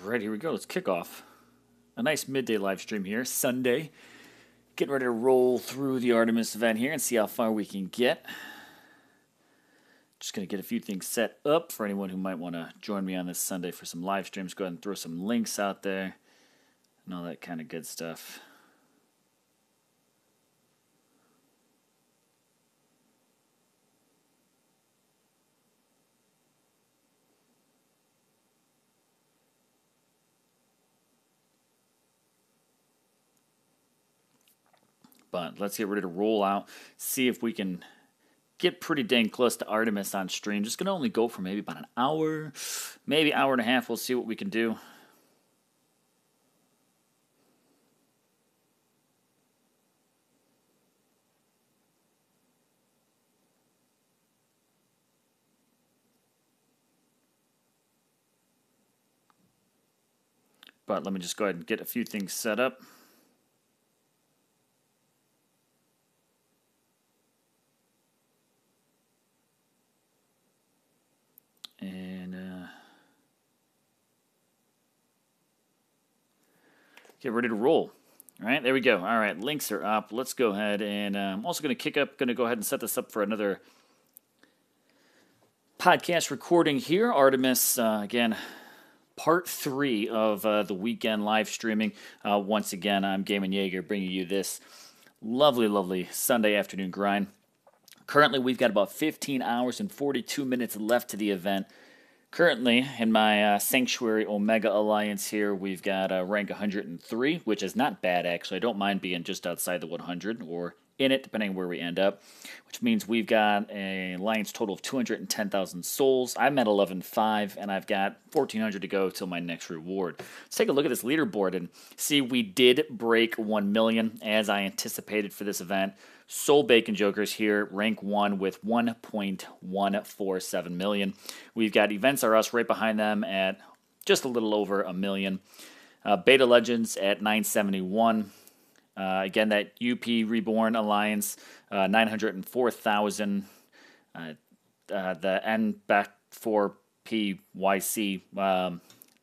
Right, here we go. Let's kick off a nice midday live stream here, Sunday. Getting ready to roll through the Artemis event here and see how far we can get. Just going to get a few things set up for anyone who might want to join me on this Sunday for some live streams. Go ahead and throw some links out there and all that kind of good stuff. But let's get ready to roll out, see if we can get pretty dang close to Artemis on stream. Just going to only go for maybe about an hour, maybe hour and a half. We'll see what we can do. But let me just go ahead and get a few things set up. And get ready to roll. All right, there we go. All right, links are up. Let's go ahead and I'm also going to go ahead and set this up for another podcast recording here. Artemis, again, part 3 of the weekend live streaming. Once again, I'm Gaiman Yeager bringing you this lovely Sunday afternoon grind. Currently, we've got about 15 hours and 42 minutes left to the event. Currently, in my Sanctuary Omega Alliance here, we've got rank 103, which is not bad, actually. I don't mind being just outside the 100 or in it, depending on where we end up, which means we've got an alliance total of 210,000 souls. I'm at 11.5, and I've got 1,400 to go till my next reward. Let's take a look at this leaderboard and see we did break 1 million, as I anticipated for this event. Soul Bacon Jokers here, rank 1 with 1.147 million. We've got Events R Us right behind them at just a little over 1 million. Beta Legends at 971. Again, that UP Reborn Alliance, 904,000. The N back 4 PYC,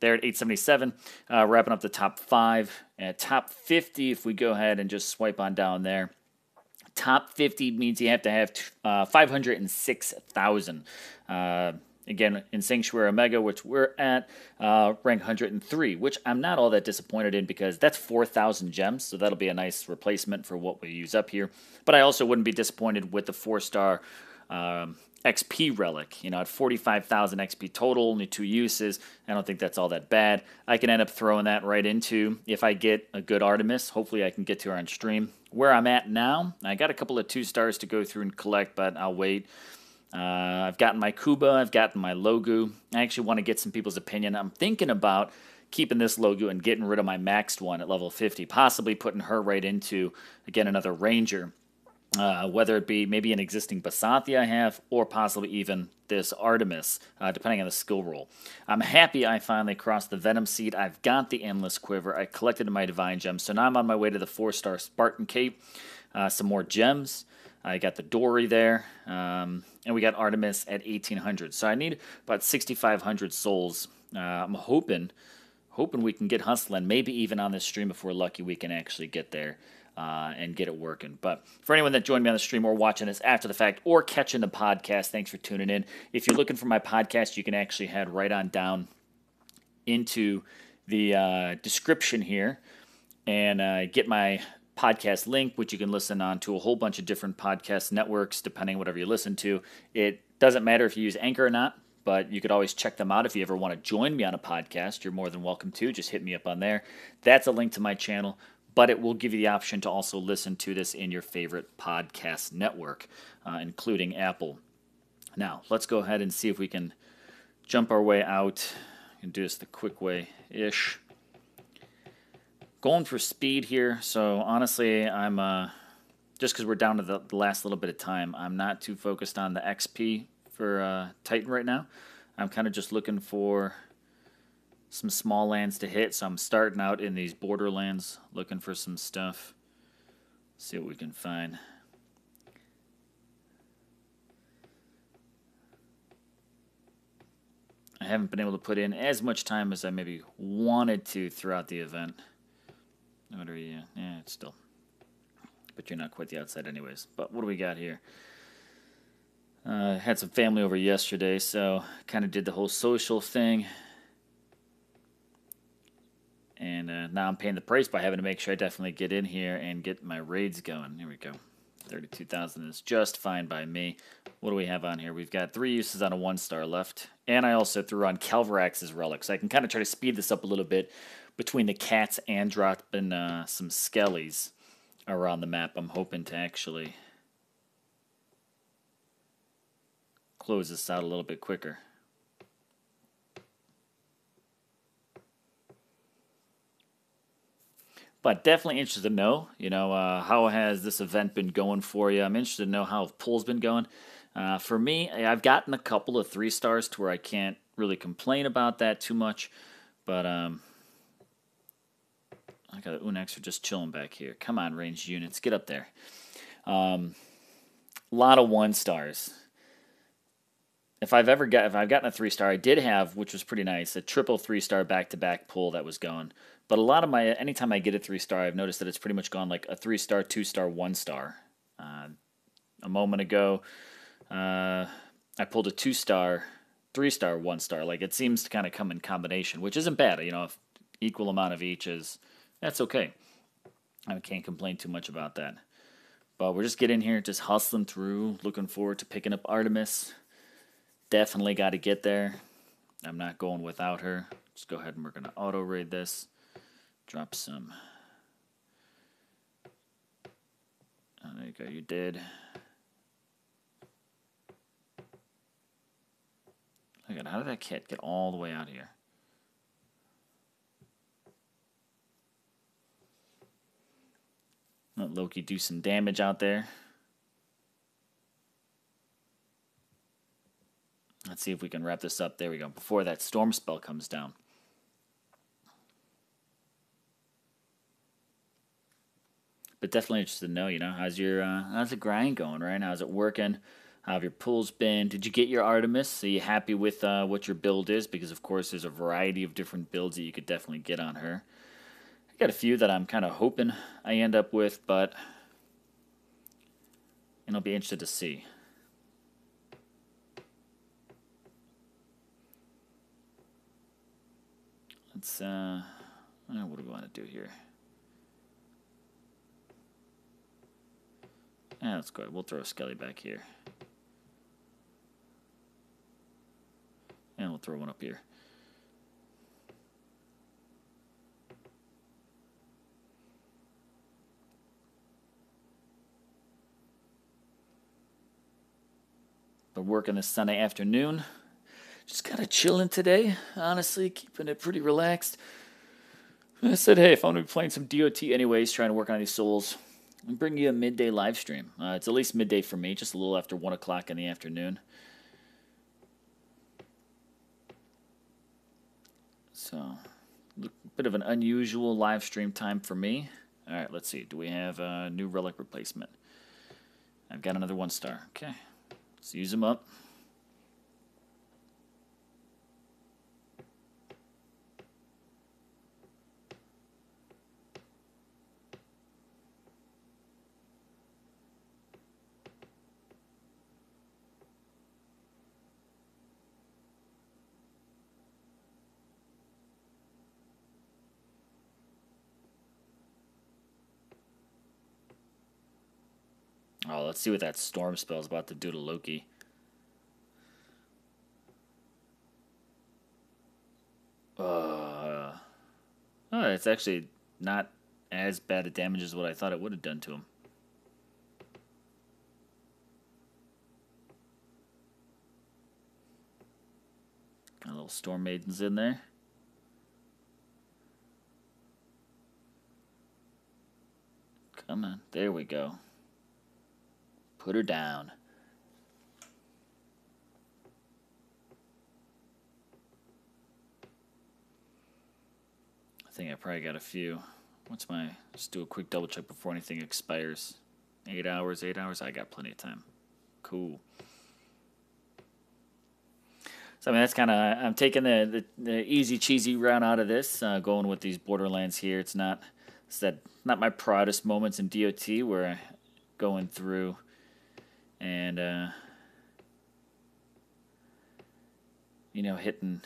they're at 877. Wrapping up the top 5. At top 50, if we go ahead and just swipe on down there, top 50 means you have to have 506,000. Again, in Sanctuary Omega, which we're at, rank 103, which I'm not all that disappointed in because that's 4,000 gems, so that'll be a nice replacement for what we use up here. But I also wouldn't be disappointed with the 4-star XP relic. You know, at 45,000 XP total, only 2 uses, I don't think that's all that bad. I can end up throwing that right into, if I get a good Artemis, hopefully I can get to her on stream. Where I'm at now, I got a couple of 2-stars to go through and collect, but I'll wait. I've gotten my Kuba, I've gotten my Logu. I actually want to get some people's opinion. I'm thinking about keeping this Logu and getting rid of my maxed one at level 50, possibly putting her right into, again, another Ranger. Whether it be maybe an existing Basathi I have, or possibly even this Artemis, depending on the skill roll. I'm happy I finally crossed the Venom Seed. I've got the Endless Quiver. I collected my Divine Gems, so now I'm on my way to the 4-star Spartan Cape. Some more gems. I got the Dory there, and we got Artemis at 1,800. So I need about 6,500 souls. I'm hoping we can get hustling. Maybe even on this stream, if we're lucky, we can actually get there. And get it working. But for anyone that joined me on the stream or watching this after the fact or catching the podcast, thanks for tuning in. If you're looking for my podcast, you can actually head right on down into the description here and get my podcast link, which you can listen on to a whole bunch of different podcast networks, depending on whatever you listen to. It doesn't matter if you use Anchor or not, but you could always check them out. If you ever want to join me on a podcast, you're more than welcome to. Just hit me up on there. That's a link to my channel. But it will give you the option to also listen to this in your favorite podcast network, including Apple. Now, let's go ahead and see if we can jump our way out and do this the quick way-ish. Going for speed here, so honestly, I'm just because we're down to the last little bit of time, I'm not too focused on the XP for Titan right now. I'm kind of just looking for some small lands to hit, so I'm starting out in these borderlands looking for some stuff. See what we can find. I haven't been able to put in as much time as I maybe wanted to throughout the event. What are you? Yeah, it's still. But you're not quite the outside anyways. But what do we got here? Had some family over yesterday, so kind of did the whole social thing. And now I'm paying the price by having to make sure I definitely get in here and get my raids going. Here we go. 32,000 is just fine by me. What do we have on here? We've got 3 uses on a 1-star left. And I also threw on Calvarax's Relic, so I can kind of try to speed this up a little bit between the cats and dropping some skellies around the map. I'm hoping to actually close this out a little bit quicker. But definitely interested to know, how has this event been going for you? I'm interested to know how the pool's been going. For me, I've gotten a couple of 3 stars to where I can't really complain about that too much. But I got Unex are just chilling back here. Come on, ranged units, get up there. A lot of 1 stars. If I've gotten a 3-star, I did have, which was pretty nice, a triple 3-star back-to-back pull that was going. But a lot of anytime I get a 3-star, I've noticed that it's pretty much gone like a 3-star, 2-star, 1-star. A moment ago, I pulled a 2-star, 3-star, 1-star. Like, it seems to kind of come in combination, which isn't bad. If equal amount of each that's okay. I can't complain too much about that. But we're just getting here, just hustling through, looking forward to picking up Artemis. Definitely got to get there. I'm not going without her. Just go ahead and we're going to auto-raid this. Drop some. Oh, there you go, you did. Look at how did that cat get all the way out here? Let Loki do some damage out there. Let's see if we can wrap this up. There we go. Before that storm spell comes down. But definitely interested to know, how's the grind going, right? How's it working? How have your pulls been? Did you get your Artemis? Are you happy with what your build is? Because, of course, there's a variety of different builds that you could definitely get on her. I got a few that I'm kind of hoping I end up with, but I'll be interested to see. Let's, what do we want to do here? Yeah, let's go ahead. We'll throw Skelly back here. And we'll throw one up here. Been working this Sunday afternoon. Just kind of chilling today, honestly, keeping it pretty relaxed. I said, hey, if I'm going to be playing some DOT anyways, trying to work on these souls, I'll bring you a midday live stream. It's at least midday for me, just a little after 1 o'clock in the afternoon. So, a bit of an unusual live stream time for me. All right, let's see. Do we have a new relic replacement? I've got another 1-star. Okay, let's use them up. Oh, let's see what that storm spell is about to do to Loki. Oh, it's actually not as bad a damage as what I thought it would have done to him. Got a little Storm Maidens in there. Come on, there we go. Put her down. I think I probably got a few. Just do a quick double check before anything expires. 8 hours, 8 hours, I got plenty of time. Cool. So I mean, that's kind of I'm taking the easy cheesy route out of this, going with these Borderlands here. It's not said not my proudest moments in DOT where I going through and you know, hitting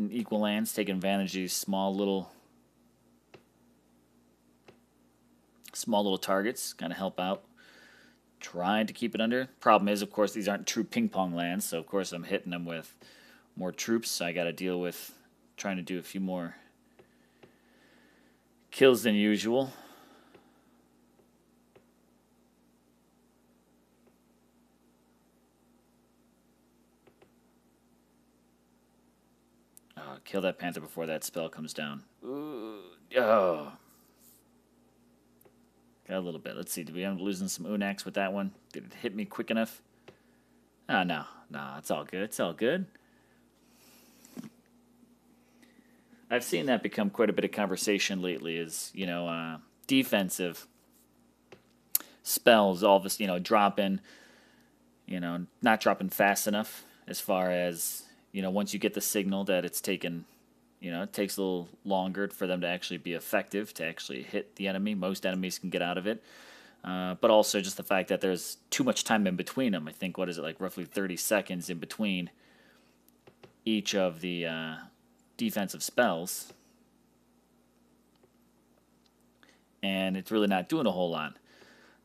equal lands, taking advantage of these small little targets, kind of help out. Trying to keep it under. Problem is, of course, these aren't true ping pong lands, so of course I'm hitting them with more troops. I got to deal with trying to do a few more kills than usual. Kill that panther before that spell comes down. Ooh, oh. Got a little bit. Let's see. Did we end up losing some Unax with that one? Did it hit me quick enough? Oh, no. No, it's all good. It's all good. I've seen that become quite a bit of conversation lately is, you know, defensive spells, all this, you know, dropping, you know, not dropping fast enough as far as, you know, once you get the signal that it's taken, you know, it takes a little longer for them to actually be effective, to actually hit the enemy. Most enemies can get out of it. But also just the fact that there's too much time in between them. I think, what is it, like roughly 30 seconds in between each of the defensive spells. And it's really not doing a whole lot.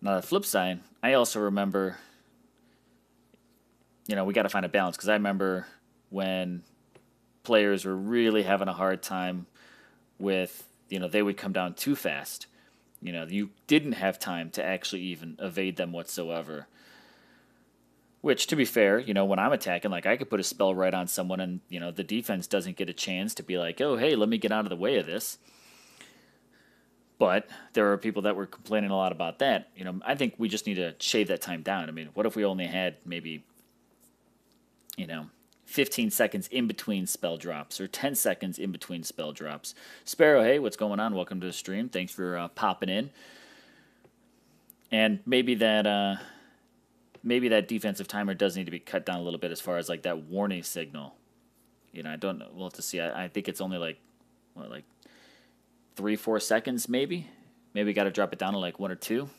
Now, on the flip side, I also remember, you know, we got to find a balance, because I remember when players were really having a hard time with, you know, they would come down too fast. You know, you didn't have time to actually even evade them whatsoever. Which, to be fair, you know, when I'm attacking, like, I could put a spell right on someone and, you know, the defense doesn't get a chance to be like, oh, hey, let me get out of the way of this. But there are people that were complaining a lot about that. You know, I think we just need to shave that time down. I mean, what if we only had maybe, you know, 15 seconds in between spell drops or 10 seconds in between spell drops? Sparrow, hey, what's going on? Welcome to the stream. Thanks for popping in. And maybe that defensive timer does need to be cut down a little bit as far as like that warning signal. You know, I don't know. We'll have to see. I think it's only like, what, like 3-4 seconds maybe. Maybe got to drop it down to like 1 or 2.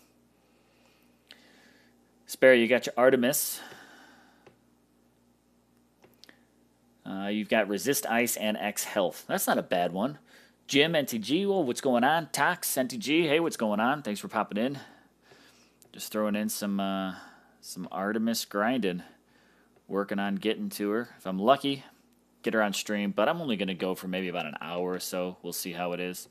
Sparrow, you got your Artemis. You've got Resist Ice and X Health. That's not a bad one. Jim, NTG, well, what's going on? Tox, NTG, hey, what's going on? Thanks for popping in. Just throwing in some Artemis grinding. Working on getting to her. If I'm lucky, get her on stream. But I'm only going to go for maybe about an hour or so. We'll see how it is.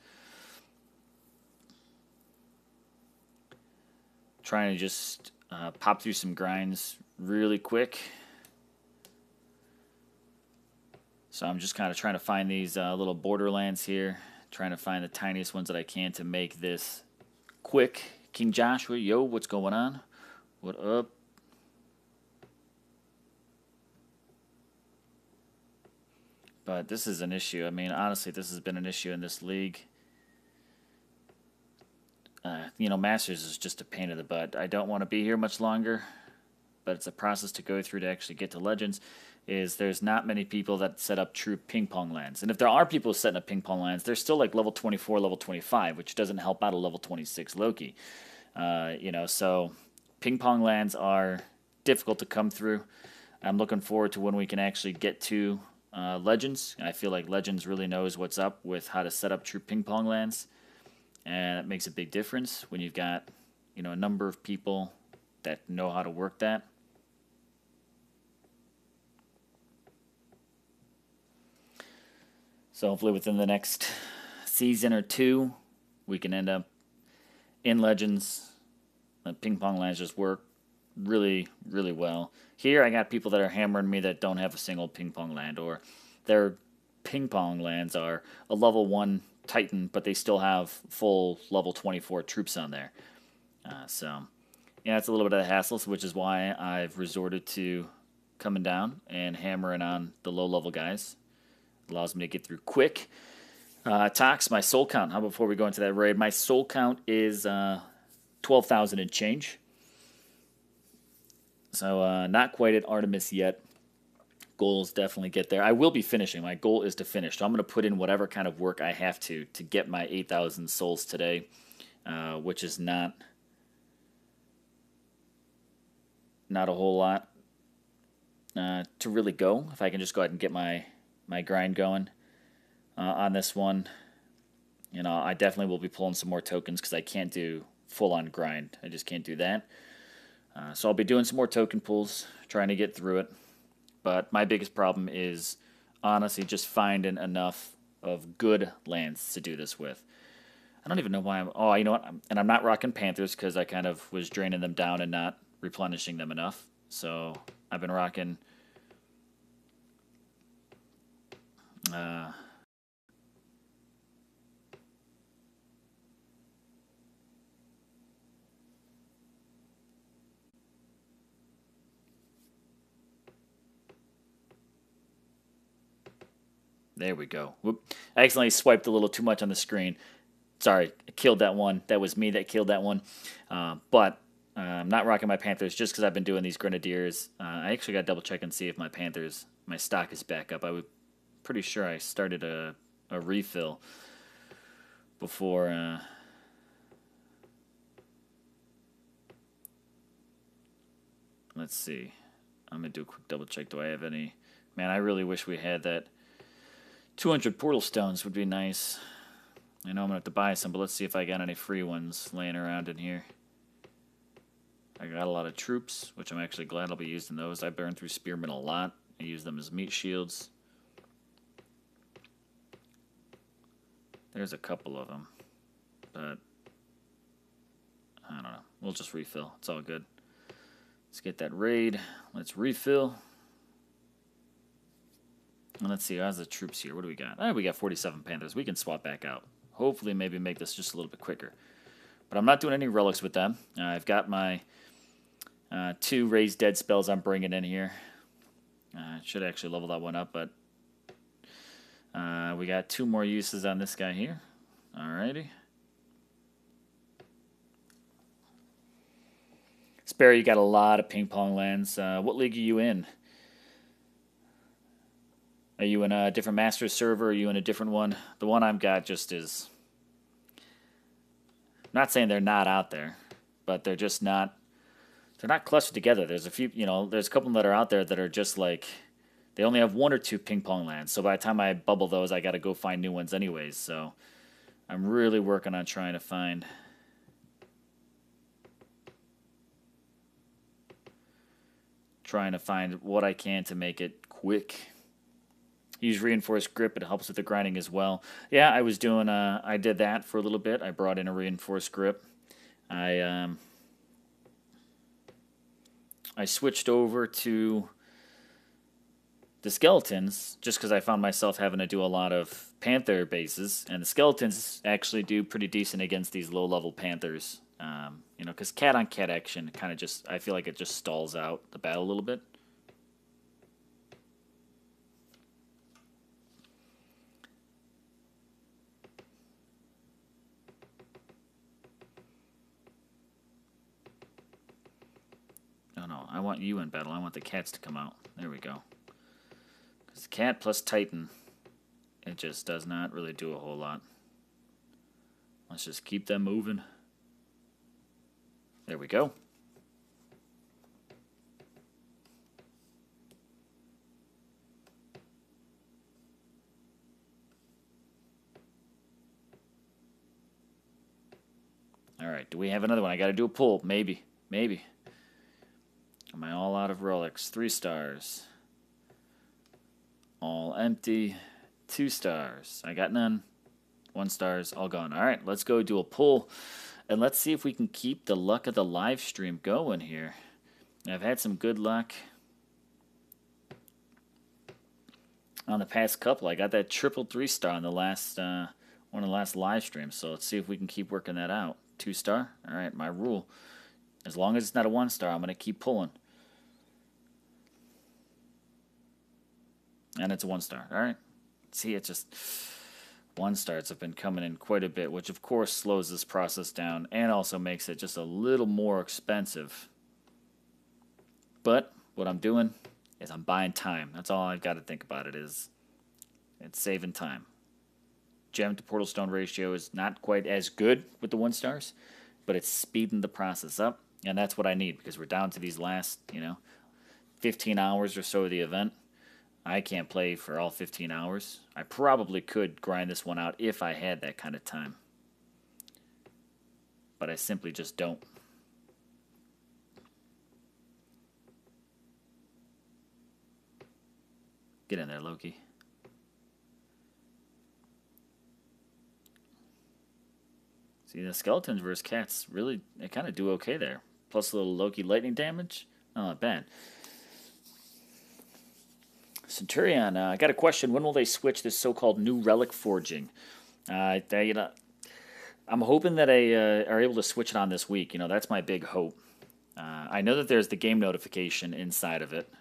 Trying to just pop through some grinds really quick. So I'm just kind of trying to find these little borderlands here. Trying to find the tiniest ones that I can to make this quick. King Joshua, yo, what's going on? What up? But this is an issue. I mean, honestly, this has been an issue in this league. You know, Masters is just a pain in the butt. I don't want to be here much longer, but it's a process to go through to actually get to Legends. Is there's not many people that set up true ping pong lands. And if there are people setting up ping pong lands, they're still like level 24, level 25, which doesn't help out a level 26 Loki. You know, so ping pong lands are difficult to come through. I'm looking forward to when we can actually get to Legends. I feel like Legends really knows what's up with how to set up true ping pong lands. And it makes a big difference when you've got, you know, a number of people that know how to work that. So hopefully within the next season or two, we can end up in Legends. The ping pong lands just work really, really well. Here I got people that are hammering me that don't have a single ping pong land, or their ping pong lands are a level 1 Titan, but they still have full level 24 troops on there. So, yeah, it's a little bit of a hassle, which is why I've resorted to coming down and hammering on the low-level guys. Allows me to get through quick. Tox, my soul count. How about before we go into that raid? My soul count is 12,000 and change. So not quite at Artemis yet. Goals definitely get there. I will be finishing. My goal is to finish. So I'm going to put in whatever kind of work I have to get my 8,000 souls today, which is not a whole lot to really go. If I can just go ahead and get my grind going on this one, I definitely will be pulling some more tokens because I can't do full-on grind. I just can't do that. So I'll be doing some more token pulls, trying to get through it. But my biggest problem is honestly just finding enough of good lands to do this with. I don't even know why I'm... Oh, you know what? I'm not rocking Panthers because I kind of was draining them down and not replenishing them enough. So I've been rocking... There we go. Whoop. I accidentally swiped a little too much on the screen. Sorry, I killed that one. That was me that killed that one. But I'm not rocking my Panthers just because I've been doing these Grenadiers. I actually got to double check and see if my Panthers, my stock is back up. I was pretty sure I started a refill before... let's see. I'm going to do a quick double check. Do I have any... Man, I really wish we had that. 200 portal stones would be nice. I know I'm going to have to buy some, but let's see if I got any free ones laying around in here. I got a lot of troops, which I'm actually glad I'll be using those. I burn through spearmen a lot. I use them as meat shields. There's a couple of them, but I don't know. We'll just refill. It's all good. Let's get that raid. Let's refill. And let's see, how's the troops here? What do we got? We got 47 Panthers. We can swap back out. Hopefully, maybe make this just a little bit quicker. But I'm not doing any relics with them. I've got my 2 raised dead spells I'm bringing in here. Should actually level that one up, but we got 2 more uses on this guy here. Alrighty. Sparrow, you got a lot of ping pong lands. What league are you in? Are you in a different Masters server? Are you in a different one? The one I've got just is... I'm not saying they're not out there, but they're just not... They're not clustered together. There's a few, there's a couple that are out there that are just like... They only have 1 or 2 ping pong lands. So by the time I bubble those, I got to go find new ones anyways. So I'm really working on trying to find... what I can to make it quick. Use reinforced grip. It helps with the grinding as well. Yeah, I was doing. I did that for a little bit. I brought in a reinforced grip. I switched over to the skeletons just because I found myself having to do a lot of panther bases, and the skeletons actually do pretty decent against these low-level panthers. Because cat-on-cat action kind of just, I feel like it just stalls out the battle a little bit. No, I want you in battle. I want the cats to come out. There we go. Because cat plus Titan, it just does not really do a whole lot. Let's just keep them moving. There we go. All right, do we have another one? I got to do a pull. Maybe. Am I all out of relics? 3 stars. All empty. 2 stars. I got none. 1 stars. All gone. All right, let's go do a pull. And let's see if we can keep the luck of the live stream going here. I've had some good luck on the past couple. I got that triple 3-star on the last one of the last live streams. So let's see if we can keep working that out. 2-star. All right, my rule. As long as it's not a 1-star, I'm going to keep pulling. And it's a 1-star. All right. See, it's just 1-stars have been coming in quite a bit, which of course slows this process down and also makes it just a little more expensive. But what I'm doing is I'm buying time. That's all I've got to think about it is it's saving time. Gem to Portal Stone ratio is not quite as good with the 1 stars, but it's speeding the process up, and that's what I need because we're down to these last, 15 hours or so of the event. I can't play for all 15 hours. I probably could grind this one out if I had that kind of time, but I simply just don't. Get in there, Loki. See, the skeletons versus cats really, they kind of do okay there. Plus a little Loki lightning damage. Not bad. Centurion, I got a question. When will they switch this so-called new relic forging? I'm hoping that I are able to switch it on this week. That's my big hope. I know that there's the game notification inside of it.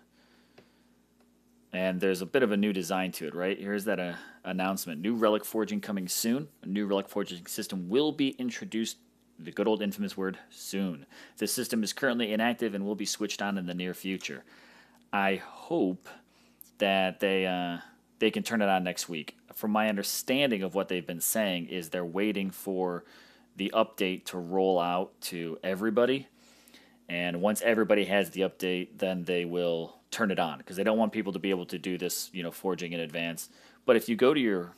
And there's a bit of a new design to it, right? Here's that announcement. New relic forging coming soon. A new relic forging system will be introduced, the good old infamous word, soon. This system is currently inactive and will be switched on in the near future. I hope that they can turn it on next week. From my understanding of what they've been saying is they're waiting for the update to roll out to everybody. And once everybody has the update, then they will turn it on because they don't want people to be able to do this, forging in advance. But if you go to your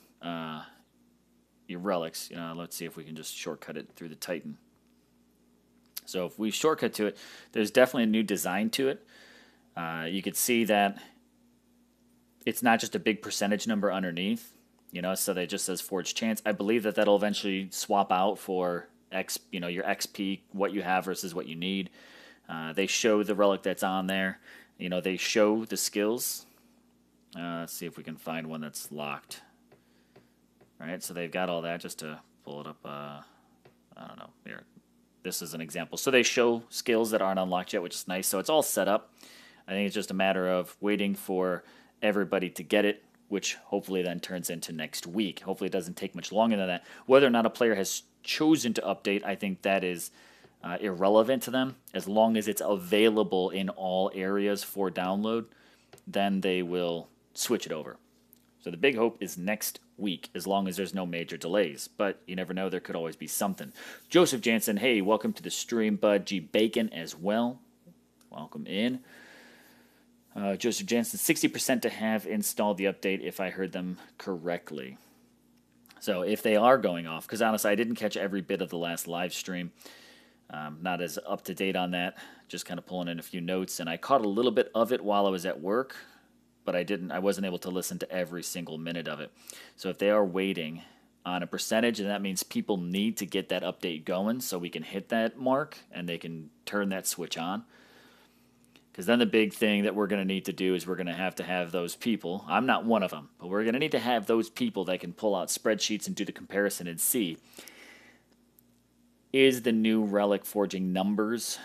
relics, let's see if we can just shortcut it through the Titan. So if we shortcut to it, there's definitely a new design to it. You could see that it's not just a big percentage number underneath, so that it just says forge chance. I believe that that'll eventually swap out for your XP, what you have versus what you need. They show the relic that's on there. They show the skills. Let's see if we can find one that's locked. All right, so they've got all that just to pull it up. I don't know. Here, this is an example. So they show skills that aren't unlocked yet, which is nice. So it's all set up. I think it's just a matter of waiting for everybody to get it, which hopefully then turns into next week. Hopefully it doesn't take much longer than that. Whether or not a player has chosen to update, I think that is irrelevant to them. As long as it's available in all areas for download, then they will switch it over. So the big hope is next week, as long as there's no major delays. But you never know, there could always be something. Joseph Jansen, hey, welcome to the stream, bud. G Bacon as well. Welcome in. Joseph Jansen, 60% to have installed the update if I heard them correctly. So if they are going off, because honestly, I didn't catch every bit of the last live stream. Not as up to date on that. Just kind of pulling in a few notes, and I caught a little bit of it while I was at work, but I wasn't able to listen to every single minute of it. So if they are waiting on a percentage, and that means people need to get that update going so we can hit that mark and they can turn that switch on. Because then the big thing that we're going to need to do is we're going to have those people. I'm not one of them, but we're going to need to have those people that can pull out spreadsheets and do the comparison and see, is the new relic forging numbers,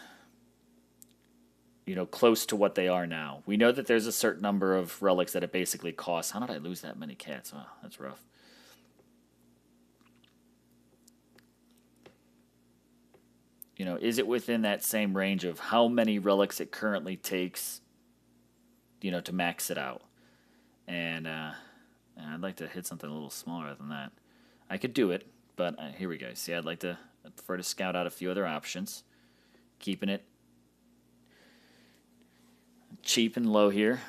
close to what they are now? We know that there's a certain number of relics that it basically costs. How did I lose that many cats? Oh, that's rough. Is it within that same range of how many relics it currently takes, to max it out? And I'd like to hit something a little smaller than that. I could do it, but here we go. See, I prefer to scout out a few other options, keeping it cheap and low here.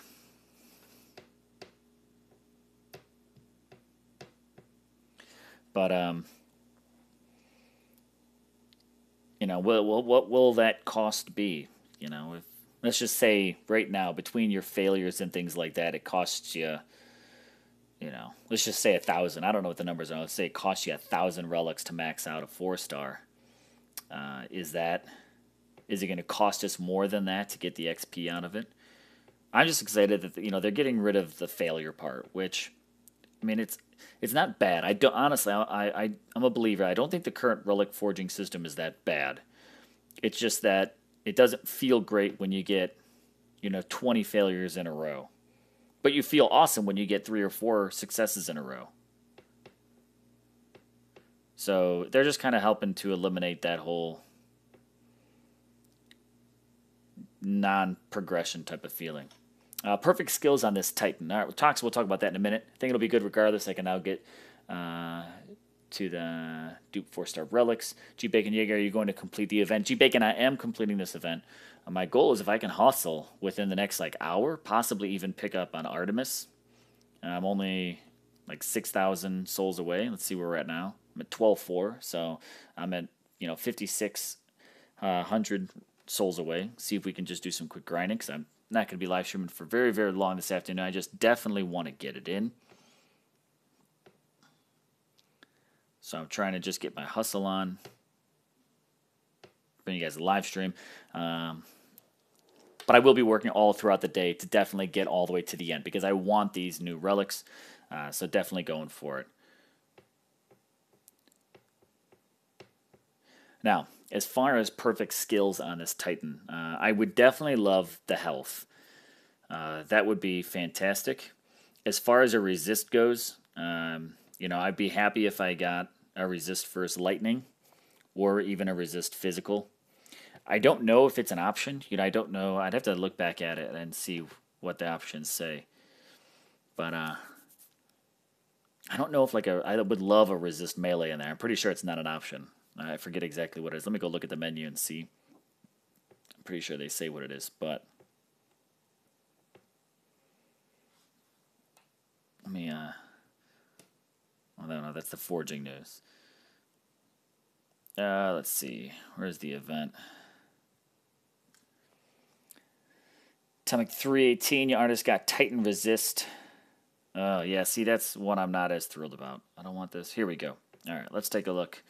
But what will that cost be? If, let's just say right now, between your failures and things like that, it costs you, let's just say 1,000. I don't know what the numbers are. Let's say it costs you 1,000 relics to max out a 4-star. Is it going to cost us more than that to get the XP out of it? I'm just excited that they're getting rid of the failure part, which, it's not bad. I'm a believer. I don't think the current relic forging system is that bad. It's just that it doesn't feel great when you get, 20 failures in a row. But you feel awesome when you get 3 or 4 successes in a row. So they're just kind of helping to eliminate that whole non-progression type of feeling. Perfect skills on this Titan. All right, we'll talk about that in a minute. I think it'll be good regardless. I can now get to the dupe 4-star relics. G Bacon Jaeger, are you going to complete the event? G Bacon, I am completing this event. My goal is if I can hustle within the next like hour, possibly even pick up on Artemis. I'm only like 6,000 souls away. Let's see where we're at now. I'm at 12.4, so I'm at 5,600 souls away. See if we can just do some quick grinding because I'm not going to be live streaming for very, very long this afternoon. I just definitely want to get it in. So I'm trying to just get my hustle on. Bring you guys a live stream. But I will be working all throughout the day to definitely get all the way to the end because I want these new relics. So definitely going for it. Now, as far as perfect skills on this Titan, I would definitely love the health. That would be fantastic. As far as a resist goes, I'd be happy if I got a resist first lightning or even a resist physical. I don't know if it's an option. I don't know. I'd have to look back at it and see what the options say. But I don't know if I would love a resist melee in there. I'm pretty sure it's not an option. I forget exactly what it is. Let me go look at the menu and see. I'm pretty sure they say what it is, but let me oh no, that's the forging news. Let's see. Where's the event? Atomic 318, your artist got Titan Resist. Oh, yeah, see, that's one I'm not as thrilled about. I don't want this. Here we go. All right, let's take a look.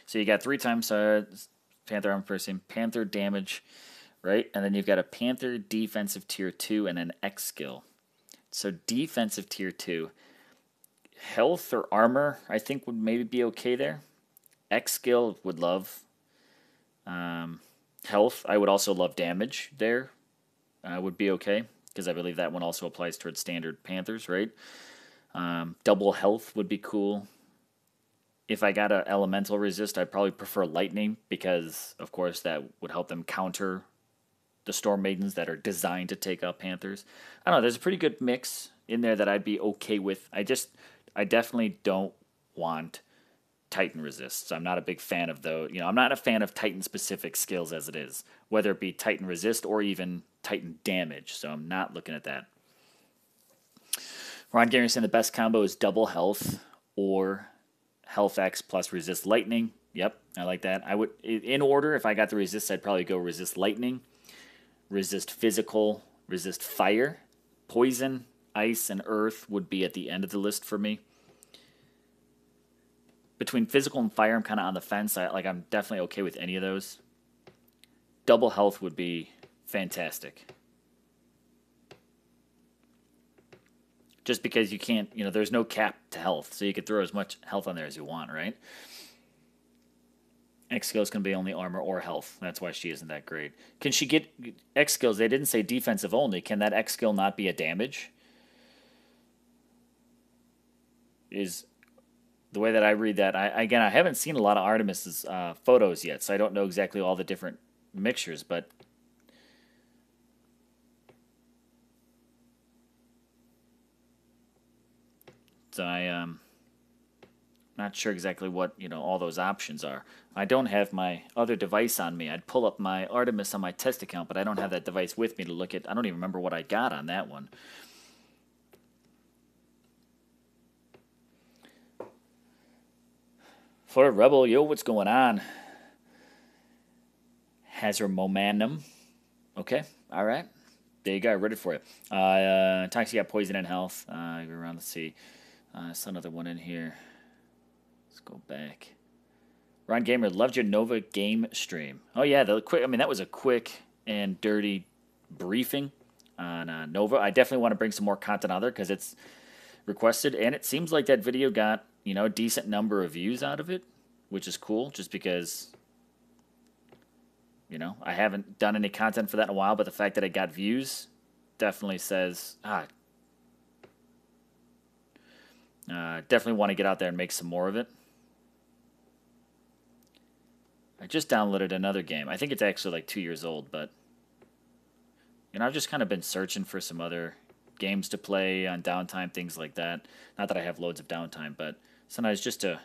So you got 3 times Panther armor piercing, Panther damage, right? And then you've got a Panther defensive tier 2 and an X skill. So defensive tier 2, health or armor, I think would maybe be okay there. X skill would love. Health, I would also love damage there. Would be okay because I believe that one also applies towards standard Panthers, right? Double health would be cool. If I got an elemental resist, I'd probably prefer lightning because, of course, that would help them counter the Storm Maidens that are designed to take out Panthers. I don't know. There's a pretty good mix in there that I'd be okay with. I definitely don't want Titan resists. I'm not a big fan of those. I'm not a fan of Titan specific skills as it is, whether it be Titan resist or even Titan damage. So I'm not looking at that. Ron Gary saying the best combo is double health or health X plus resist lightning. Yep, I like that. I would, in order, if I got the resist, I'd probably go resist lightning, resist physical, resist fire, poison, ice, and earth would be at the end of the list for me. Between physical and fire, I'm kind of on the fence. I'm definitely okay with any of those. Double health would be fantastic. Just because you can't, there's no cap to health, so you could throw as much health on there as you want, right? X skills can be only armor or health. That's why she isn't that great. Can she get X skills? They didn't say defensive only. Can that X skill not be a damage? Is the way that I read that. I haven't seen a lot of Artemis's photos yet, so I don't know exactly all the different mixtures, but so I'm not sure exactly what all those options are. I don't have my other device on me. I'd pull up my Artemis on my test account, but I don't have that device with me to look at. I don't even remember what I got on that one. Florida Rebel, yo, what's going on? Has her momentum. Okay, all right. There you go, I read it for you. Toxic got poison and health. Go around, let's see. There's another one in here. Let's go back. Ron Gamer, loved your Nova game stream. Oh yeah, that was a quick and dirty briefing on Nova. I definitely want to bring some more content out there because it's requested, and it seems like that video got a decent number of views out of it, which is cool. Just because I haven't done any content for that in a while, but the fact that it got views definitely says definitely want to get out there and make some more of it. I just downloaded another game. I think it's actually like 2 years old, but I've just kind of been searching for some other games to play on downtime, things like that. Not that I have loads of downtime, but sometimes just to,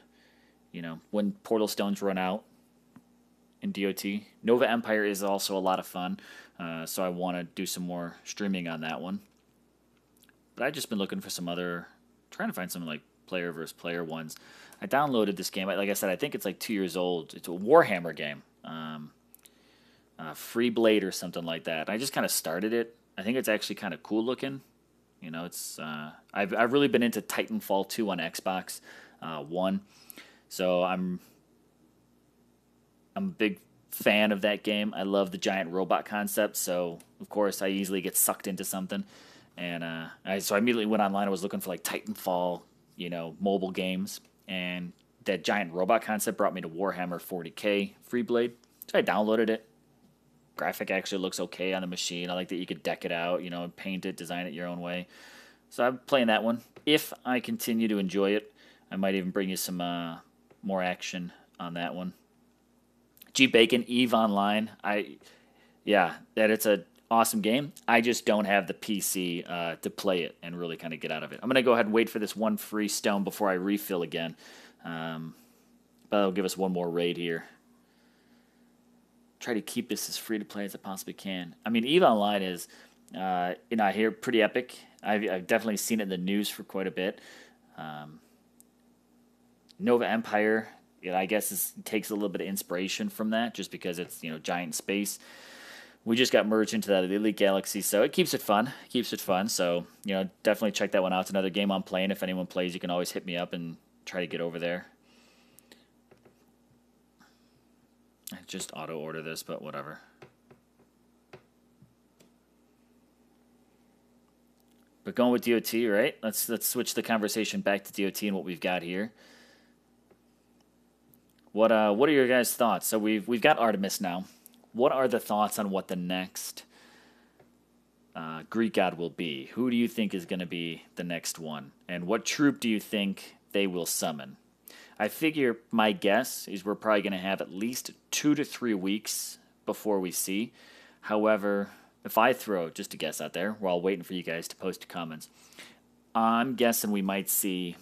when Portal Stones run out in DOT. Nova Empire is also a lot of fun, so I want to do some more streaming on that one. But I've just been looking for some other, trying to find some like player versus player ones. I downloaded this game. Like I said, I think it's like 2 years old. It's a Warhammer game, Free Blade or something like that. I just kind of started it. I think it's actually kind of cool looking. It's I've really been into Titanfall 2 on Xbox One, so I'm a big fan of that game. I love the giant robot concept, so of course I easily get sucked into something. And so I immediately went online. I was looking for like Titanfall, mobile games, and that giant robot concept brought me to Warhammer 40K Free Blade. So I downloaded it. Graphic actually looks okay on the machine. I like that you could deck it out, and paint it, design it your own way. So I'm playing that one. If I continue to enjoy it, I might even bring you some more action on that one. G Bacon Eve Online. That it's a awesome game. I just don't have the PC to play it and really kind of get out of it. I'm gonna go ahead and wait for this one free stone before I refill again. But that'll give us one more raid here. Try to keep this as free to play as I possibly can. I mean, Eve Online is, I hear pretty epic. I've definitely seen it in the news for quite a bit. Nova Empire, I guess takes a little bit of inspiration from that, just because it's giant space. We just got merged into that Elite Galaxy, so it keeps it fun. So definitely check that one out. It's another game I'm playing. If anyone plays, you can always hit me up and try to get over there. I just auto order this, but whatever. But going with DOT, right? Let's switch the conversation back to DOT and what we've got here. What are your guys' thoughts? So we've got Artemis now. What are the thoughts on what the next Greek god will be? Who do you think is going to be the next one? And what troop do you think they will summon? I figure my guess is we're probably going to have at least 2 to 3 weeks before we see. However, if I throw just a guess out there while waiting for you guys to post your comments, I'm guessing we might see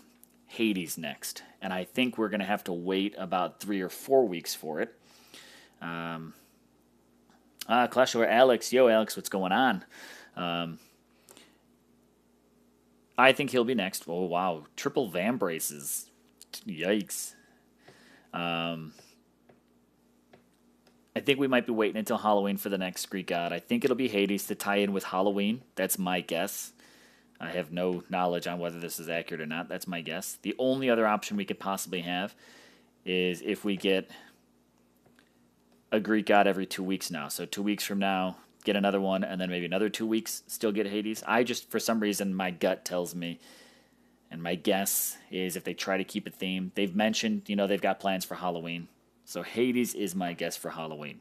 Hades next. And I think we're going to have to wait about 3 or 4 weeks for it. Clash over Alex. Yo, Alex, what's going on? I think he'll be next. Oh, wow. Triple Van Braces. Yikes. I think we might be waiting until Halloween for the next Greek god. I think it'll be Hades to tie in with Halloween. That's my guess. I have no knowledge on whether this is accurate or not. That's my guess. The only other option we could possibly have is if we get a Greek god every 2 weeks now. So 2 weeks from now, get another one, and then maybe another 2 weeks, still get Hades. For some reason, my gut tells me, and my guess is if they try to keep it themed, they've mentioned, they've got plans for Halloween. So Hades is my guess for Halloween.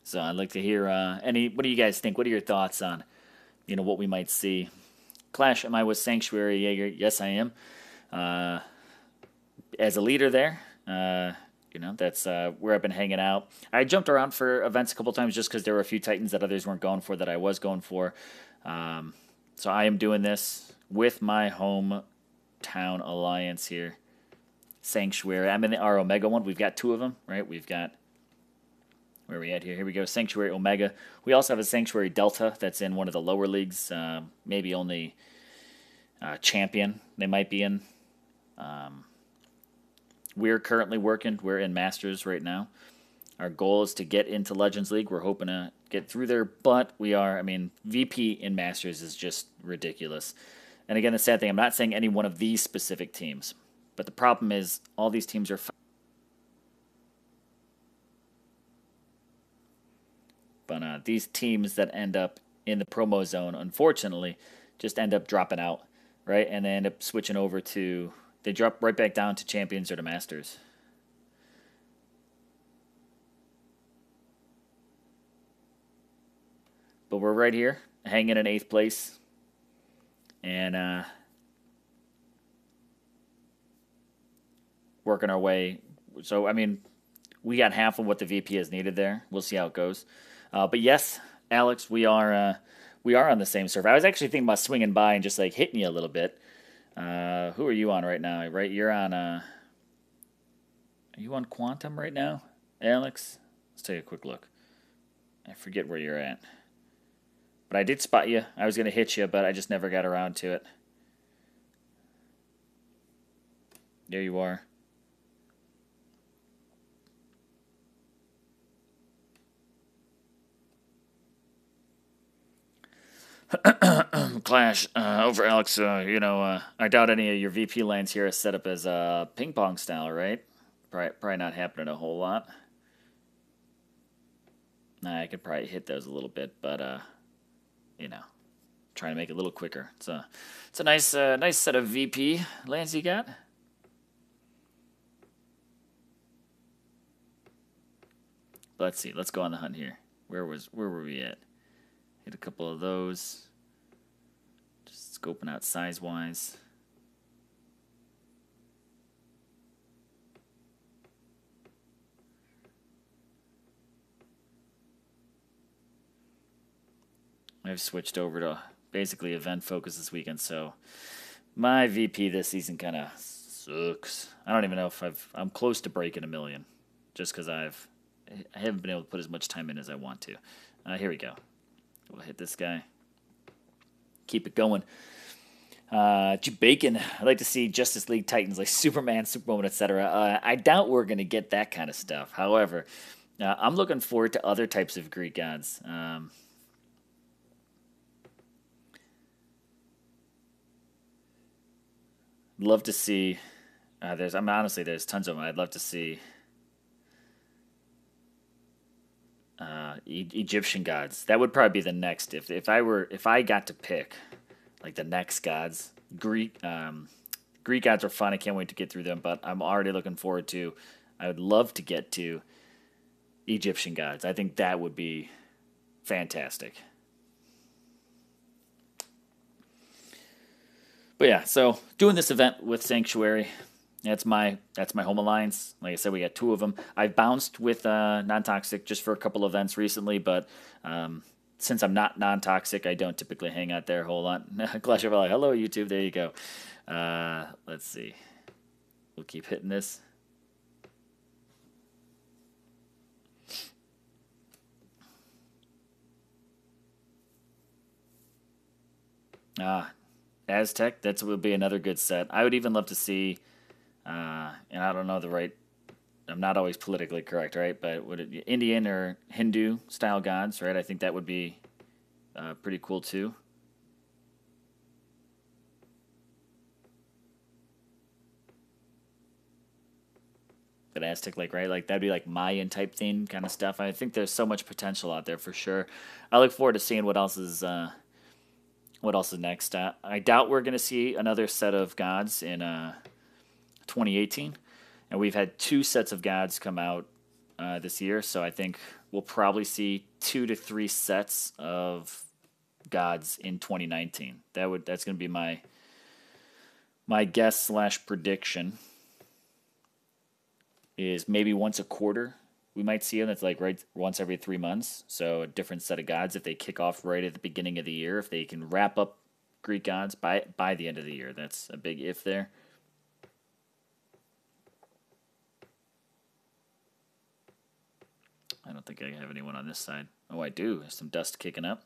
So I'd like to hear what do you guys think? What are your thoughts on, what we might see? Clash, am I with Sanctuary Jaeger? Yes, I am. As a leader there, that's where I've been hanging out. I jumped around for events a couple times just because there were a few Titans that others weren't going for that I was going for. So I am doing this with my hometown alliance here. Sanctuary. I'm in the R Omega one. We've got 2 of them, right? We've got... Where are we at here? Here we go. Sanctuary Omega. We also have a Sanctuary Delta that's in one of the lower leagues. Maybe only Champion they might be in. We're currently working. We're in Masters right now. Our goal is to get into Legends League. We're hoping to get through there, but VP in Masters is just ridiculous. And again, the sad thing, I'm not saying any one of these specific teams, but the problem is all these teams are... But these teams that end up in the promo zone, unfortunately, just end up dropping out, right? And they end up switching over to... They drop right back down to Champions or to Masters. But we're right here. hanging in 8th place. And working our way. So, I mean, we got half of what the VP has needed there. We'll see how it goes. But yes, Alex, we are on the same server. I was actually thinking about swinging by and just like hitting you a little bit. Who are you on right now? Right, you're on. Are you on Quantum right now, Alex? Let's take a quick look. I forget where you're at, but I did spot you. I was gonna hit you, but I just never got around to it. There you are. Clash over Alex. I doubt any of your VP lands here are set up as ping pong style, right? Probably not happening a whole lot. Nah, I could probably hit those a little bit, but trying to make it a little quicker. It's a nice set of VP lands you got. But let's see. Let's go on the hunt here. Where were we at? Hit a couple of those. Just scoping out size-wise. I've switched over to basically event focus this weekend, so my VP this season kind of sucks. I don't even know if I'm close to breaking 1 million, just because I haven't been able to put as much time in as I want to. Here we go. We'll hit this guy. Keep it going. Bacon. I'd like to see Justice League Titans like Superman, Superwoman, etc. I doubt we're going to get that kind of stuff. However, I'm looking forward to other types of Greek gods. Love to see. Honestly, there's tons of them. I'd love to see Egyptian gods. That would probably be the next. If I got to pick, like the next gods, Greek gods are fun. I can't wait to get through them. But I'm already looking forward to. I would love to get to Egyptian gods. I think that would be fantastic. But yeah, so doing this event with Sanctuary, that's my home alliance. Like I said, we got 2 of them. I've bounced with non-toxic just for a couple events recently, but since I'm not non-toxic, I don't typically hang out there a whole lot. Clash of Royale, hello YouTube, there you go. Let's see. We'll keep hitting this. Aztec, that would be another good set. I would even love to see, and I don't know I'm not always politically correct, right? But would it be Indian or Hindu style gods, right? I think that would be pretty cool too. But Aztec, right? Like that'd be like Mayan type theme kind of stuff. I think there's so much potential out there for sure. I look forward to seeing what else is next. I doubt we're going to see another set of gods in 2018. And we've had 2 sets of gods come out this year, so I think we'll probably see 2 to 3 sets of gods in 2019. That's going to be my guess / prediction. Is maybe once a quarter we might see them. That's like right once every 3 months. So a different set of gods if they kick off right at the beginning of the year. If they can wrap up Greek gods by the end of the year, that's a big if there. I don't think I have anyone on this side. Oh, I do. There's some dust kicking up.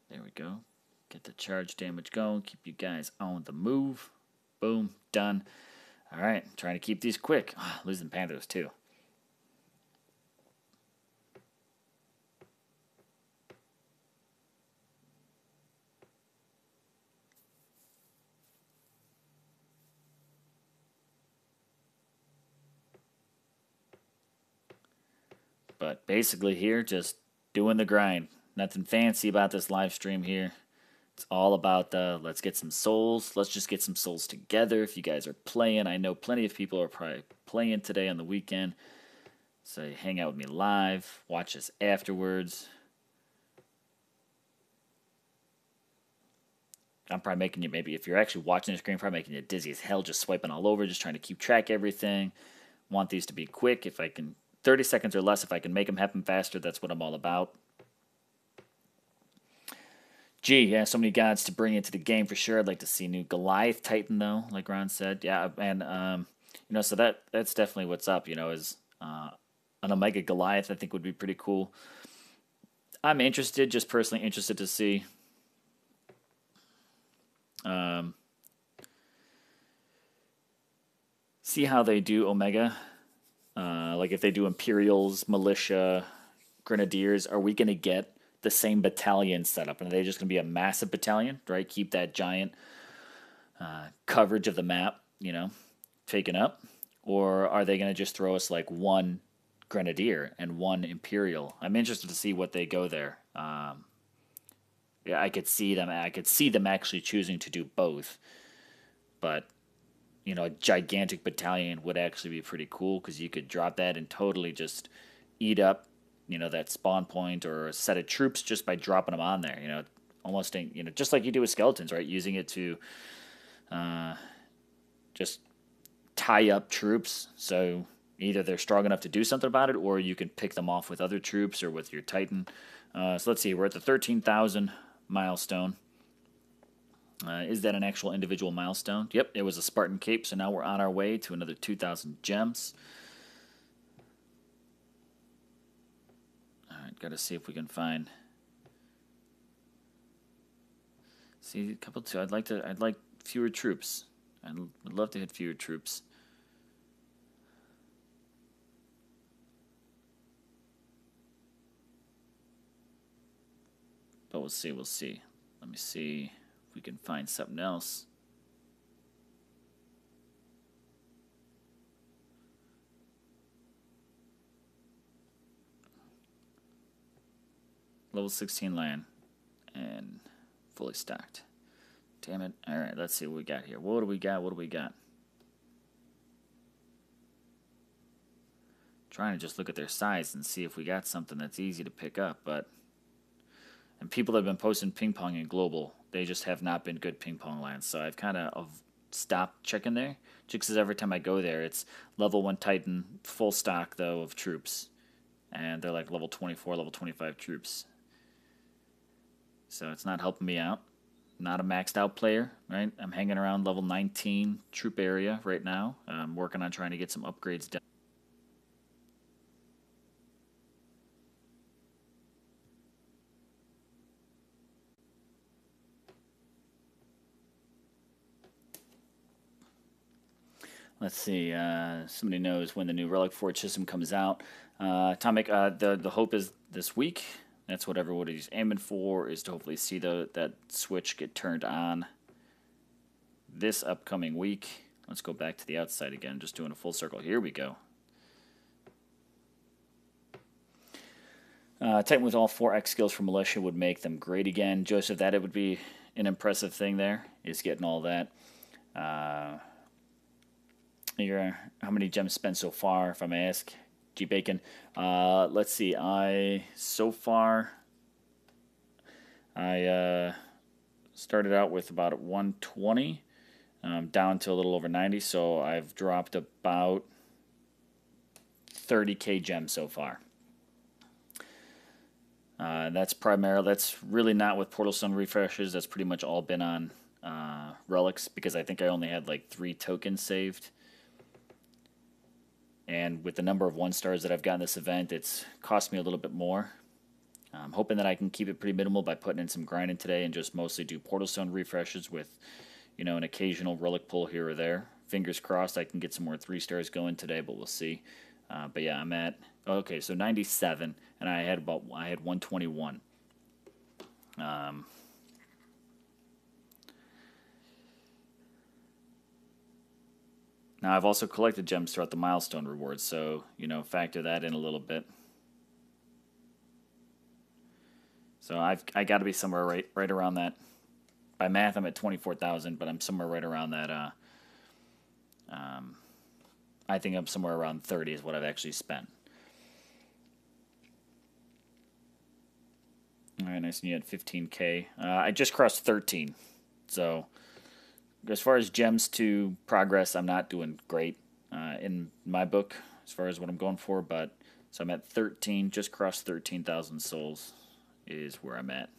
There we go. Get the charge damage going. Keep you guys on the move. Boom. Done. All right. Trying to keep these quick. Losing Panthers, too. But basically here, just doing the grind. Nothing fancy about this live stream here. It's all about the let's get some souls. Let's just get some souls together. If you guys are playing, I know plenty of people are probably playing today on the weekend. So hang out with me live, watch us afterwards. I'm probably making you, maybe if you're actually watching the screen, probably making you dizzy as hell, just swiping all over, just trying to keep track of everything. Want these to be quick. If I can, 30 seconds or less, if I can make them happen faster, that's what I'm all about. Gee, yeah, so many gods to bring into the game for sure. I'd like to see new Goliath Titan though, like Ron said. Yeah, and so that's definitely what's up. Is an Omega Goliath I think would be pretty cool. I'm interested, just personally interested to see. See how they do Omega. Like if they do Imperials, Militia, Grenadiers, are we going to get the same battalion setup? And are they just going to be a massive battalion, right? Keep that giant coverage of the map, taken up? Or are they going to just throw us like one Grenadier and one Imperial? I'm interested to see what they go there. Yeah, I could see them actually choosing to do both. But a gigantic battalion would actually be pretty cool because you could drop that and totally just eat up, that spawn point or a set of troops just by dropping them on there. Almost, just like you do with skeletons, right? Using it to just tie up troops. So either they're strong enough to do something about it, or you can pick them off with other troops or with your Titan. So let's see, we're at the 13,000 milestone. Is that an actual individual milestone? Yep, it was a Spartan Cape, so now we're on our way to another 2,000 gems. Alright, gotta see if we can find... See, a couple too. I'd like fewer troops. I'd love to hit fewer troops. But we'll see. Let me see if we can find something else. Level 16 land and fully stocked. Damn it. Alright, let's see what we got here. What do we got? Trying to just look at their size and see if we got something that's easy to pick up, but... And people that have been posting ping pong in global, they just have not been good ping pong lands. So I've kind of stopped checking there. Just because every time I go there, it's level 1 Titan, full stock, though, of troops. And they're like level 24, level 25 troops. So it's not helping me out. Not a maxed out player, right? I'm hanging around level 19 troop area right now. I'm working on trying to get some upgrades done. Let's see. Somebody knows when the new Relic Forge system comes out. Atomic. The hope is this week. That's what everybody's aiming for, is to hopefully see that switch get turned on this upcoming week. Let's go back to the outside again, just doing a full circle. Here we go. Titan with all 4 X skills for Militia would make them great again. Joseph, that it would be an impressive thing there, is getting all that. How many gems spent so far, if I may ask? G Bacon. Let's see. So far, I started out with about 120, down to a little over 90. So I've dropped about 30k gems so far. That's really not with Portal Stone refreshes. That's pretty much all been on relics, because I think I only had like 3 tokens saved. And with the number of 1-stars that I've gotten this event, it's cost me a little bit more. I'm hoping that I can keep it pretty minimal by putting in some grinding today and just mostly do Portal Stone refreshes with, an occasional relic pull here or there. Fingers crossed I can get some more 3-stars going today, but we'll see. But yeah, I'm at, okay, so 97, and I had 121. Now, I've also collected gems throughout the milestone rewards, so, factor that in a little bit. So I got to be somewhere right around that by math, I'm at 24,000, but I'm somewhere right around that. I think I'm somewhere around 30 is what I've actually spent. All right, nice and you had 15K. I just crossed 13. So as far as gems to progress, I'm not doing great in my book as far as what I'm going for. But so I'm at 13, just crossed 13,000 souls is where I'm at.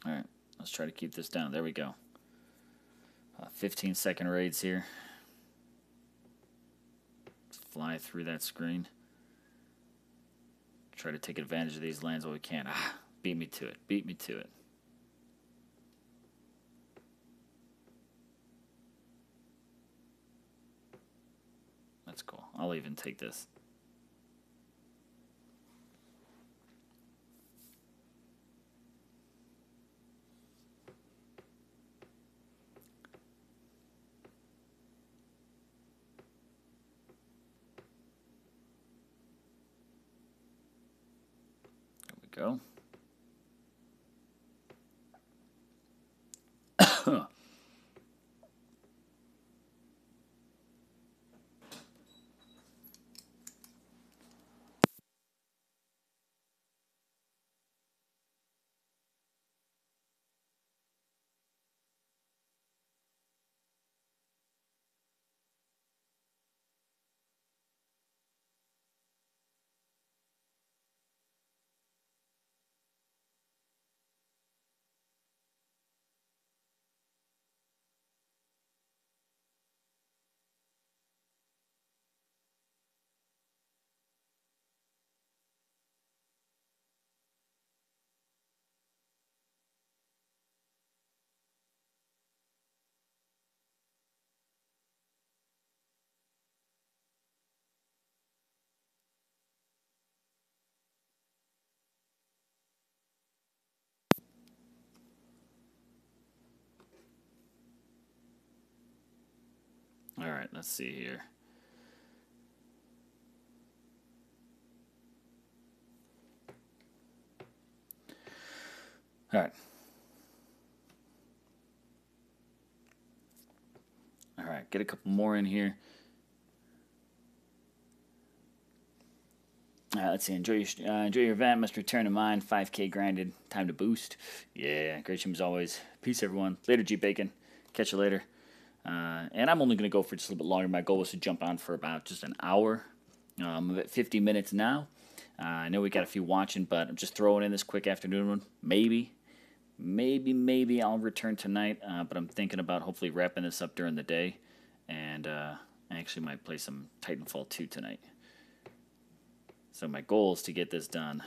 All right, let's try to keep this down. There we go. 15-second raids here. Let's fly through that screen. Try to take advantage of these lands while we can. Beat me to it. Beat me to it. That's cool. I'll even take this. There we go. All right, let's see here. All right. All right, get a couple more in here. Let's see. Enjoy your event. Must return to mine. 5K grinded. Time to boost. Yeah, great stream as always. Peace, everyone. Later, G Bacon. Catch you later. And I'm only going to go for just a little bit longer. My goal was to jump on for about just an hour. I'm at 50 minutes now. I know we got a few watching, but I'm just throwing in this quick afternoon one. Maybe I'll return tonight. But I'm thinking about hopefully wrapping this up during the day. And I actually might play some Titanfall 2 tonight. So my goal is to get this done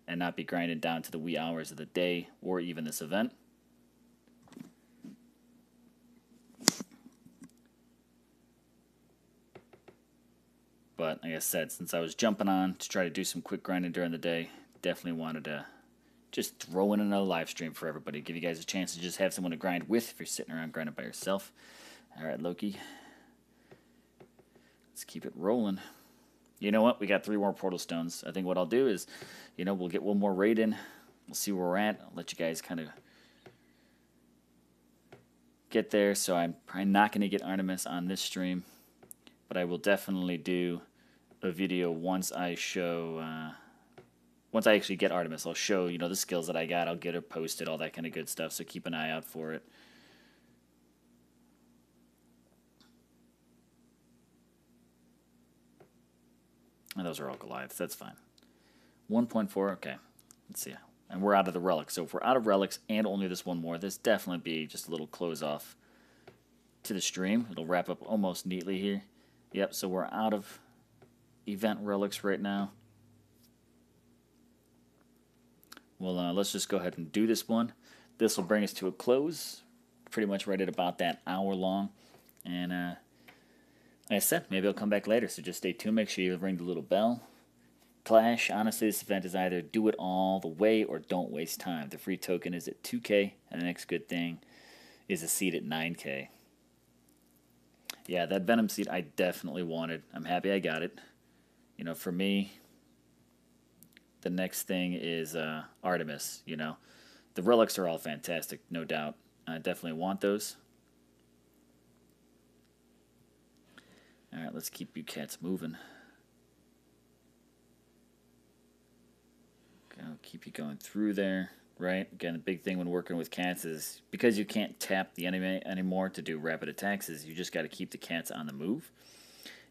and not be grinding down to the wee hours of the day or even this event. But like I said, since I was jumping on to try to do some quick grinding during the day, definitely wanted to just throw in another live stream for everybody. Give you guys a chance to just have someone to grind with if you're sitting around grinding by yourself. All right, Loki. Let's keep it rolling. You know what? We got 3 more portal stones. I think what I'll do is, we'll get one more raid in. We'll see where we're at. I'll let you guys kind of get there. So I'm probably not going to get Artemis on this stream, but I will definitely do a video once I show, once I actually get Artemis. I'll show, the skills that I got. I'll get her posted, all that kind of good stuff. So keep an eye out for it. And those are all Goliaths. That's fine. 1.4. Okay. Let's see. And we're out of the relics. So if we're out of relics and only this one more, this definitely be just a little close off to the stream. It'll wrap up almost neatly here. Yep. So we're out of event relics right now. Well, let's just go ahead and do this one. This will bring us to a close. Pretty much right at about that hour long. And like I said, maybe I'll come back later, so just stay tuned. Make sure you ring the little bell. Clash, honestly, this event is either do it all the way or don't waste time. The free token is at 2K, and the next good thing is a seat at 9K. Yeah, that Venom Seed I definitely wanted. I'm happy I got it. You know, for me, the next thing is Artemis. You know, the relics are all fantastic, no doubt. I definitely want those. All right, let's keep you cats moving. I'll keep you going through there, right? Again, the big thing when working with cats is because you can't tap the enemy anymore to do rapid attacks, is you just got to keep the cats on the move.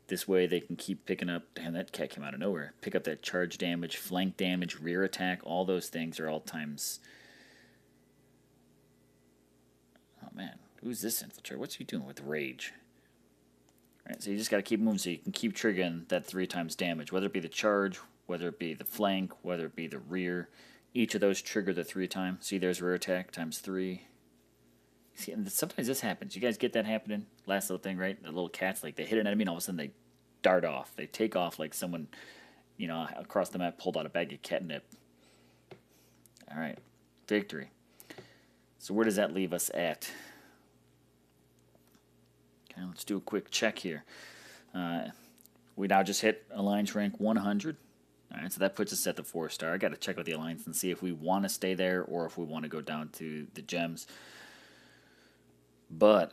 This way they can keep picking up, damn, that cat came out of nowhere, pick up that charge damage, flank damage, rear attack, all those things are all times. Oh man, who's this infiltrator? What's he doing with rage? All right, so you just got to keep moving so you can keep triggering that 3 times damage, whether it be the charge, whether it be the flank, whether it be the rear. Each of those trigger the 3 times. See, there's rear attack times 3. See, and sometimes this happens. You guys get that happening? Last little thing, right? The little cats, like, they hit an enemy and all of a sudden they dart off. They take off like someone, you know, across the map pulled out a bag of catnip. All right, victory. So where does that leave us at? Okay, let's do a quick check here. We now just hit Alliance rank 100. All right, so that puts us at the 4-star. I got to check with the Alliance and see if we want to stay there or if we want to go down to the gems. But,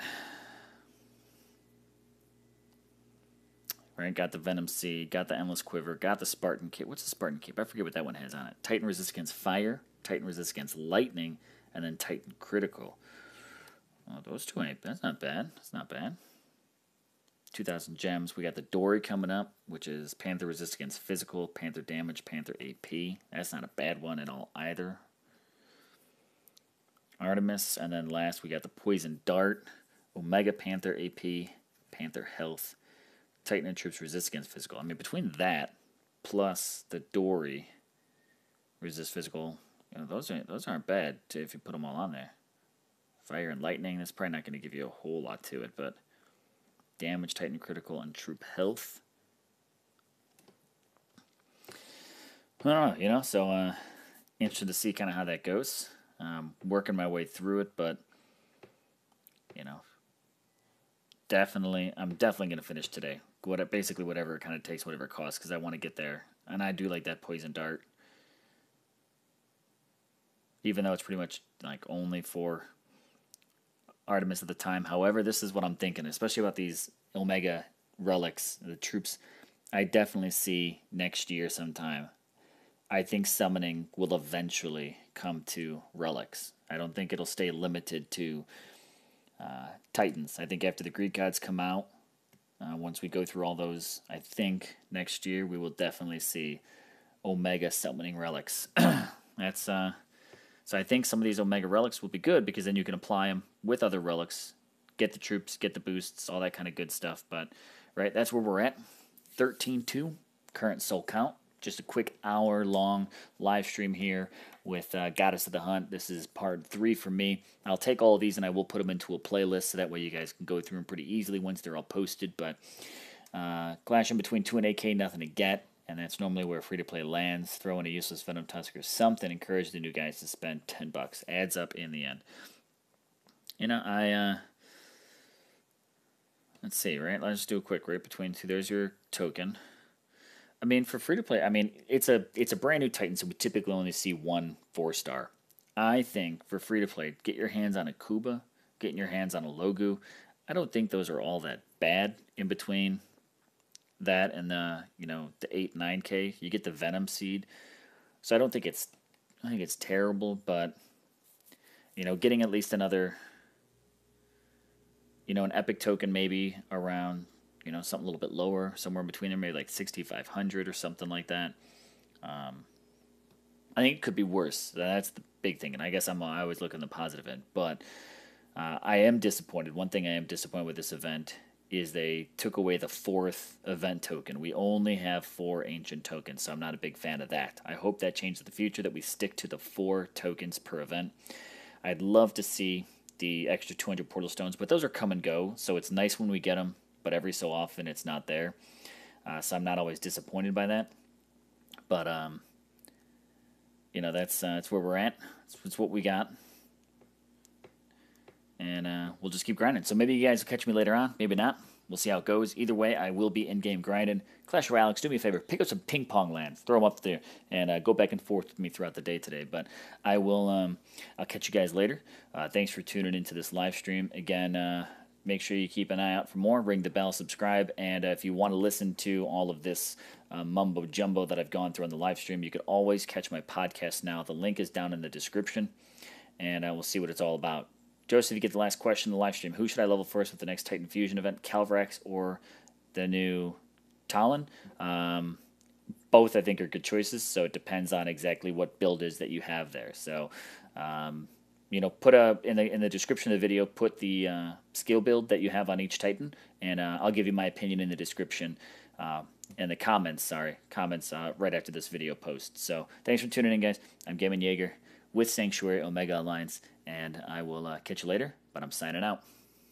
right, got the Venom Seed, got the Endless Quiver, got the Spartan Cape. What's the Spartan Cape? I forget what that one has on it. Titan resist against fire, Titan resist against lightning, and then Titan critical. Oh, those two ain't, that's not bad. That's not bad. 2,000 gems. We got the Dory coming up, which is Panther resist against physical, Panther damage, Panther AP. That's not a bad one at all either. Artemis, and then last we got the Poison Dart, Omega Panther AP, Panther Health, Titan and troops resist against physical. I mean, between that plus the Dory resist physical, you know, those aren't bad if you put them all on there. Fire and lightning, that's probably not going to give you a whole lot to it, but damage, Titan critical, and troop health. I don't know, you know, so interested to see kind of how that goes. Working my way through it, but you know, I'm definitely going to finish today. Basically whatever it kind of takes, whatever it costs, because I want to get there. And I do like that Poison Dart. Even though it's pretty much like only for Artemis at the time. However, this is what I'm thinking, especially about these Omega relics, the troops. I definitely see next year sometime. I think summoning will eventually come to relics. I don't think it'll stay limited to Titans. I think after the Greek gods come out, once we go through all those, I think next year we will definitely see Omega summoning relics. That's so I think some of these Omega relics will be good because then you can apply them with other relics, get the troops, get the boosts, all that kind of good stuff. But right, that's where we're at. 13-2 current soul count. Just a quick hour-long live stream here with Goddess of the Hunt. This is part 3 for me. I'll take all of these and I will put them into a playlist so that way you guys can go through them pretty easily once they're all posted. But clashing between 2 and 8K, nothing to get. And that's normally where free-to-play lands. Throw in a useless Venom Tusk or something. Encourage the new guys to spend $10. Adds up in the end. You know, let's see, right? Let's just do a quick right between two. There's your token. I mean, for free-to-play, I mean, it's a brand new Titan, so we typically only see 1 4-star. I think for free-to-play, get your hands on a Kuba, getting your hands on a Logu. I don't think those are all that bad in between that and the 8-9K. You get the Venom Seed, so I think it's terrible, but getting at least another an epic token maybe around something a little bit lower, somewhere in between there, maybe like 6,500 or something like that. I think it could be worse. That's the big thing, and I guess I always look on the positive end, but I am disappointed. One thing I am disappointed with this event is they took away the 4th event token. We only have 4 ancient tokens, so I'm not a big fan of that. I hope that changes in the future, that we stick to the 4 tokens per event. I'd love to see the extra 200 portal stones, but those are come and go, so it's nice when we get them, but every so often it's not there. So I'm not always disappointed by that. But, that's where we're at. That's what we got. And we'll just keep grinding. So maybe you guys will catch me later on, maybe not. we'll see how it goes. Either way, I will be in-game grinding. Clash Royale, Alex, do me a favor. Pick up some ping pong lands. Throw them up there and go back and forth with me throughout the day today. But I will, I'll catch you guys later. Thanks for tuning into this live stream. Again, make sure you keep an eye out for more. Ring the bell, subscribe. And if you want to listen to all of this mumbo jumbo that I've gone through on the live stream, you could always catch my podcast now. The link is down in the description. And we'll see what it's all about. Joseph, you get the last question in the live stream. Who should I level first with the next Titan Fusion event, Calvarax or the new Talon? Both, I think, are good choices, so it depends on exactly what build is that you have there. So, put in the description of the video, put the skill build that you have on each Titan, and I'll give you my opinion in the description, in the comments, right after this video post. So, thanks for tuning in, guys. I'm Gaimin Jaeger with Sanctuary Omega Alliance, and I will catch you later, but I'm signing out.